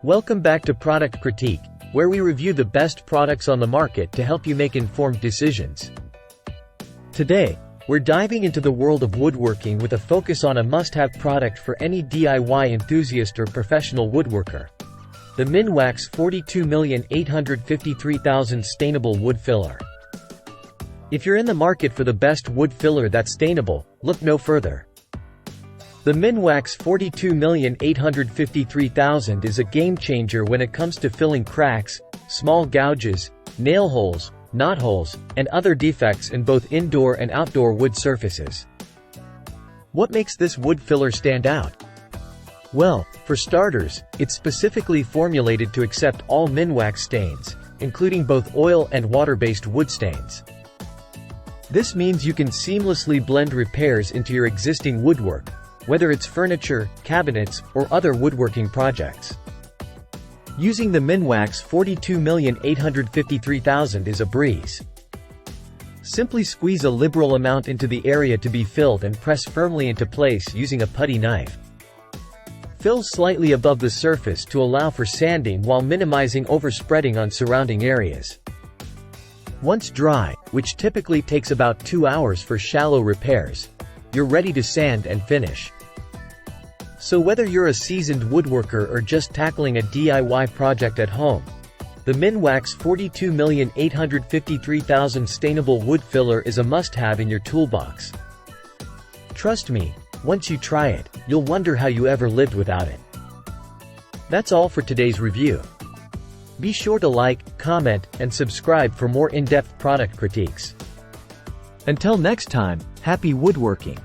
Welcome back to Product Critique, where we review the best products on the market to help you make informed decisions. Today, we're diving into the world of woodworking with a focus on a must-have product for any DIY enthusiast or professional woodworker. The Minwax 42,853,000 Stainable Wood Filler. If you're in the market for the best wood filler that's stainable, look no further. The Minwax 42,853,000 is a game-changer when it comes to filling cracks, small gouges, nail holes, knot holes, and other defects in both indoor and outdoor wood surfaces. What makes this wood filler stand out? Well, for starters, it's specifically formulated to accept all Minwax stains, including both oil and water-based wood stains. This means you can seamlessly blend repairs into your existing woodwork, whether it's furniture, cabinets, or other woodworking projects. Using the Minwax 42,853,000 is a breeze. Simply squeeze a liberal amount into the area to be filled and press firmly into place using a putty knife. Fill slightly above the surface to allow for sanding while minimizing overspreading on surrounding areas. Once dry, which typically takes about 2 hours for shallow repairs, you're ready to sand and finish. So whether you're a seasoned woodworker or just tackling a DIY project at home, the Minwax 42,853,000 Stainable Wood Filler is a must-have in your toolbox. Trust me, once you try it, you'll wonder how you ever lived without it. That's all for today's review. Be sure to like, comment, and subscribe for more in-depth product critiques. Until next time, happy woodworking!